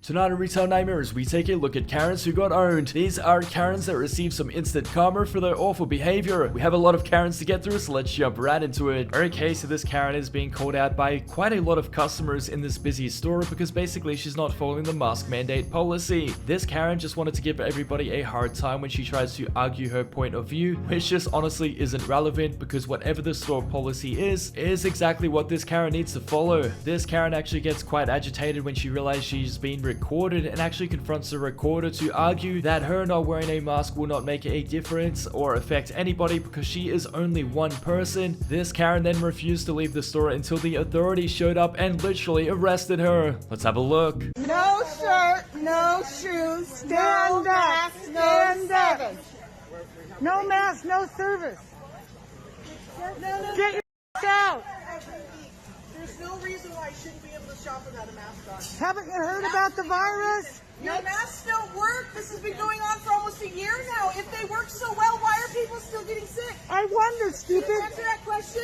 Tonight on Retail Nightmares, we take a look at Karens who got owned. These are Karens that received some instant karma for their awful behavior. We have a lot of Karens to get through, so let's jump right into it. Okay, so this Karen is being called out by quite a lot of customers in this busy store because basically she's not following the mask mandate policy. This Karen just wanted to give everybody a hard time when she tries to argue her point of view, which just honestly isn't relevant because whatever the store policy is exactly what this Karen needs to follow. This Karen actually gets quite agitated when she realizes she's been recorded and actually confronts the recorder to argue that her not wearing a mask will not make a difference or affect anybody because she is only one person. This Karen then refused to leave the store until the authorities showed up and literally arrested her. Let's have a look. No shirt, no shoes, stand up, stand up. No mask, no service. Get your out. There's no reason why I shouldn't be able to shop without a mask on. Haven't you heard about the virus? Your masks don't work. This has been going on for almost a year now. If they work so well, why are people still getting sick? I wonder, stupid. Can you answer that question?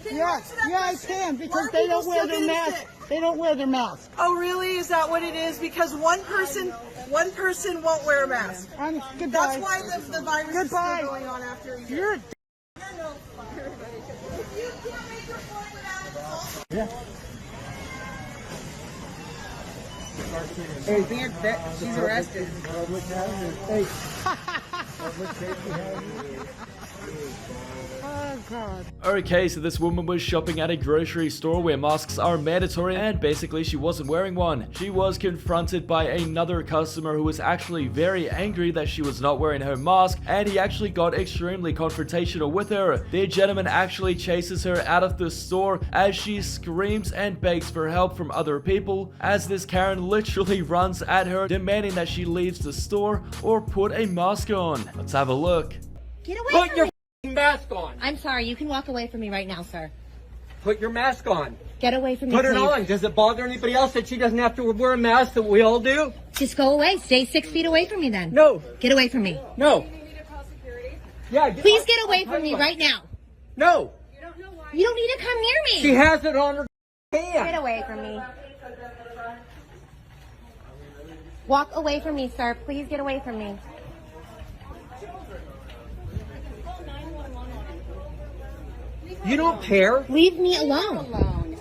Can you Yes, answer that yeah, I question? can Why because are they people don't wear still their getting mask. sick? They don't wear their mask. Oh, really? Is that what it is? Because one person won't wear a mask. Goodbye. That's why the virus Goodbye. is still going on after a year. You're a You're no fun. If you can't make your point without it, yeah. Hey, she's arrested. Oh, God. Okay, so this woman was shopping at a grocery store where masks are mandatory and basically she wasn't wearing one. She was confronted by another customer who was actually very angry that she was not wearing her mask and he actually got extremely confrontational with her. The gentleman actually chases her out of the store as she screams and begs for help from other people as this Karen literally runs at her demanding that she leaves the store or put a mask on. Let's have a look. Get away Put from your me. mask on. I'm sorry, you can walk away from me right now, sir. Put your mask on. Get away from me, Put it please. on. Does it bother anybody else that she doesn't have to wear a mask that we all do? Just go away. Stay 6 feet away from me then. No. Get away from me. No. Yeah. Please get away from me right now. No. You don't need to come near me. She has it on her Get hand. away from me. Walk away from me, sir. Please get away from me. You don't care. Leave me alone.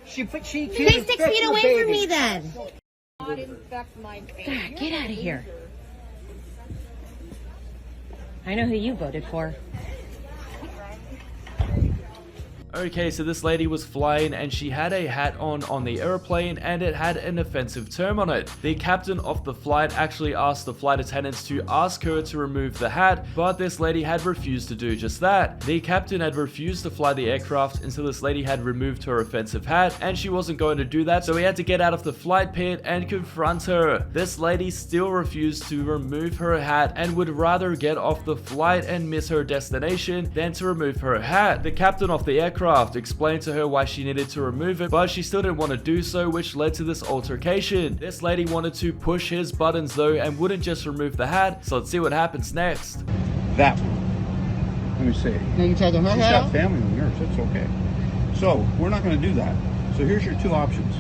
She Stay 6 feet away from me then. God, get out of here. I know who you voted for. Okay, so this lady was flying and she had a hat on the airplane and it had an offensive term on it. The captain of the flight actually asked the flight attendants to ask her to remove the hat, but this lady had refused to do just that. The captain had refused to fly the aircraft until this lady had removed her offensive hat and she wasn't going to do that, so he had to get out of the flight pit and confront her. This lady still refused to remove her hat and would rather get off the flight and miss her destination than to remove her hat. The captain of the aircraft explained to her why she needed to remove it, but she still didn't want to do so, which led to this altercation. This lady wanted to push his buttons though and wouldn't just remove the hat, so let's see what happens next. That one. Let me see. Now you taking her She's head got off? family on yours. That's okay. So we're not going to do that. So here's your two options.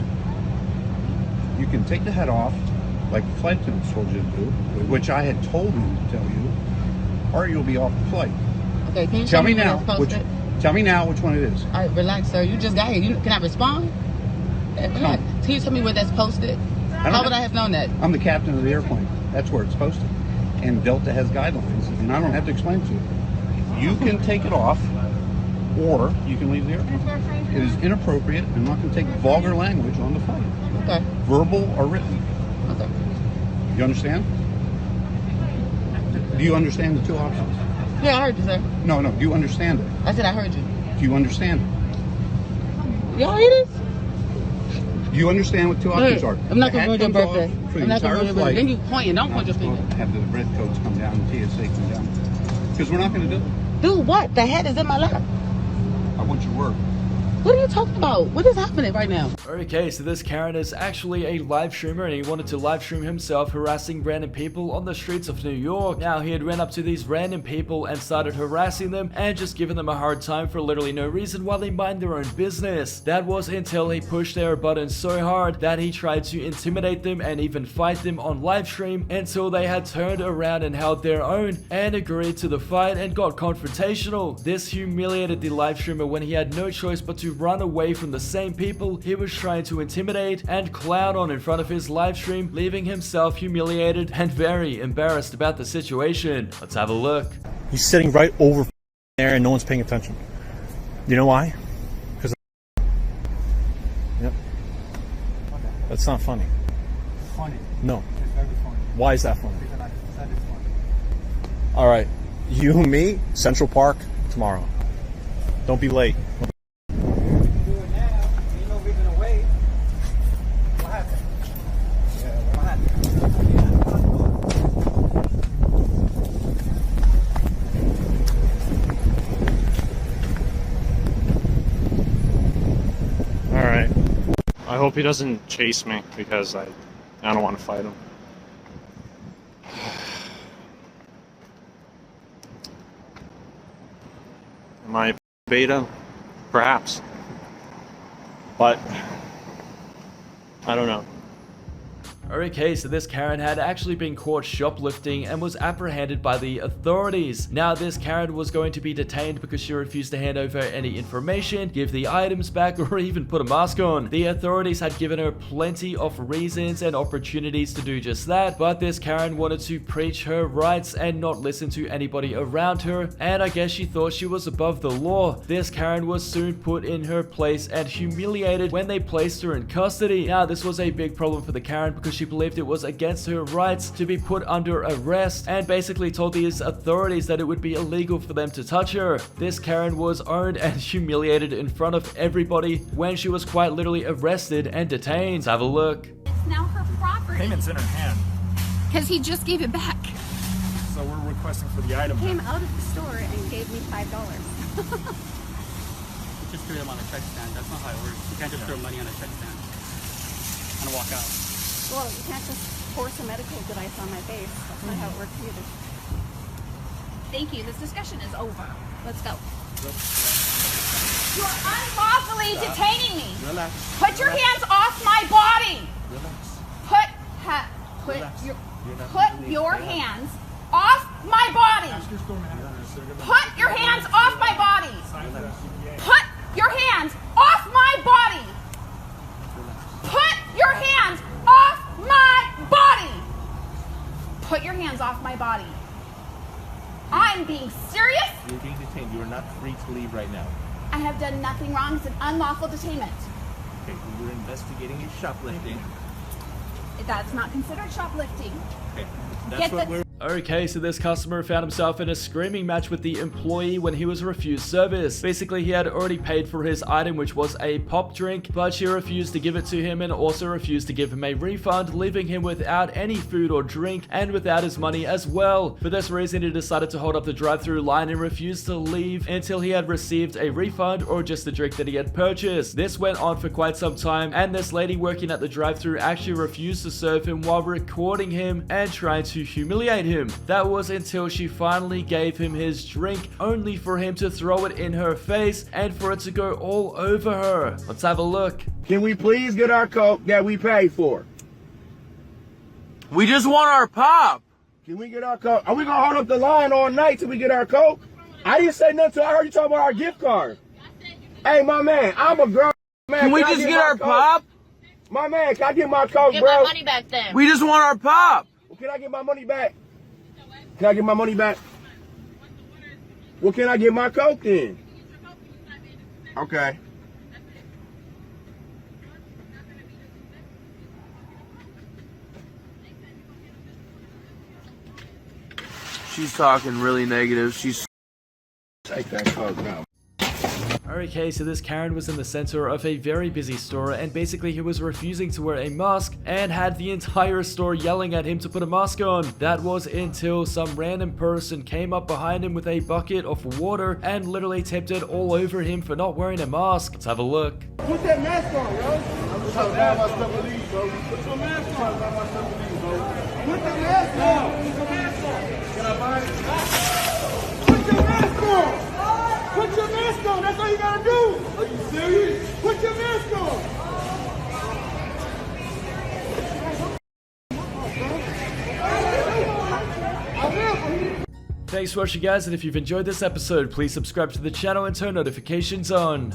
You can take the head off, like the flight attendants told you to do, which I had told them to tell you, or you'll be off the flight. Okay, can you Tell me where now. that's posted? Tell me now which one it is. All right, relax, sir. You just got here. Can I respond? Relax. Can you tell me where that's posted? How would I have known that? I'm the captain of the airplane. That's where it's posted. And Delta has guidelines, and I don't have to explain it to you. You can take it off, or you can leave the airplane. It is inappropriate. I'm not going to take vulgar language on the flight, Okay. verbal or written. Okay. You understand? Do you understand the two options? Yeah, I heard you, sir. No, do you understand it? I said I heard you. Do you understand it? Y'all hear this? Do you understand what two options are? I'm not The going hat to ruin your comes off birthday. for the I'm not going to entire ruin your birthday. flight. Then you pointing. Don't point your I'll finger. have the red coats come down and TSA come down. Because we're not going to do it. Do what? The hat is in my lap. I want your word. What are you talking about? What is happening right now? Okay, so this Karen is actually a live streamer and he wanted to live stream himself harassing random people on the streets of New York. Now, he had ran up to these random people and started harassing them and just giving them a hard time for literally no reason while they mind their own business. That was until he pushed their buttons so hard that he tried to intimidate them and even fight them on live stream until they had turned around and held their own and agreed to the fight and got confrontational. This humiliated the live streamer when he had no choice but to run away from the same people he was trying to intimidate and clown on in front of his live stream, leaving himself humiliated and very embarrassed about the situation. Let's have a look. He's sitting right over there and no one's paying attention. You know why? Because yep. That's not funny. Funny. No. It's very funny. Why is that funny? Because I said it's funny. All right. You and me, Central Park, tomorrow. Don't be late. I hope he doesn't chase me because I don't want to fight him. Am I beta? Perhaps. But I don't know. Okay, so this Karen had actually been caught shoplifting and was apprehended by the authorities. Now, this Karen was going to be detained because she refused to hand over any information, give the items back, or even put a mask on. The authorities had given her plenty of reasons and opportunities to do just that, but this Karen wanted to preach her rights and not listen to anybody around her, and I guess she thought she was above the law. This Karen was soon put in her place and humiliated when they placed her in custody. Now, this was a big problem for the Karen because she believed it was against her rights to be put under arrest and basically told these authorities that it would be illegal for them to touch her. This Karen was owned and humiliated in front of everybody when she was quite literally arrested and detained. Let's have a look. It's now her property. Payment's in her hand. Because he just gave it back. So we're requesting for the item. He came out of the store and gave me $5. Just threw them on a check stand. That's not how it works. You can't just throw money on a check stand and walk out. Well, you can't just force a medical device on my face. That's not how it works either. Thank you. This discussion is over. Let's go. You are unlawfully detaining me. Relax. Put your hands off my body. Relax. Put your hands off my body. Put your hands off my body. Put your hands off my body. Put your hands off my body. Put your hands off my body. I'm being serious. You're being detained. You are not free to leave right now. I have done nothing wrong. It's an unlawful detainment. Okay, we were investigating your shoplifting. That's not considered shoplifting. Okay, that's what we're... Okay, so this customer found himself in a screaming match with the employee when he was refused service. Basically, he had already paid for his item, which was a pop drink, but she refused to give it to him and also refused to give him a refund, leaving him without any food or drink and without his money as well. For this reason, he decided to hold up the drive-thru line and refused to leave until he had received a refund or just the drink that he had purchased. This went on for quite some time, and this lady working at the drive-thru actually refused to serve him while recording him and trying to humiliate him. That was until she finally gave him his drink, only for him to throw it in her face and for it to go all over her. Let's have a look. Can we please get our Coke that we paid for? We just want our pop. Can we get our Coke? Are we gonna hold up the line all night till we get our Coke? I didn't say nothing to her. I heard you talking about our gift card. Hey, my man, I'm a grown man. Can we just get our pop? My man, can I get my Coke, Get bro? my money back then. We just want our pop. Well, can I get my money back? Can I get my money back? Well, can I get my Coke then? Okay. She's talking really negative. She's... Take that Coke now. Okay, so this Karen was in the center of a very busy store, and basically he was refusing to wear a mask and had the entire store yelling at him to put a mask on. That was until some random person came up behind him with a bucket of water and literally tipped it all over him for not wearing a mask. Let's have a look. Put that mask on, yo. I'm just trying to buy my stuff to leave, bro. Put your mask on. Put the mask on. Put the mask on. Can I buy it? Put your mask on. Put your mask on. That's all you gotta do. Are you serious? Put your mask on. Thanks for watching, guys, and if you've enjoyed this episode, please subscribe to the channel and turn notifications on.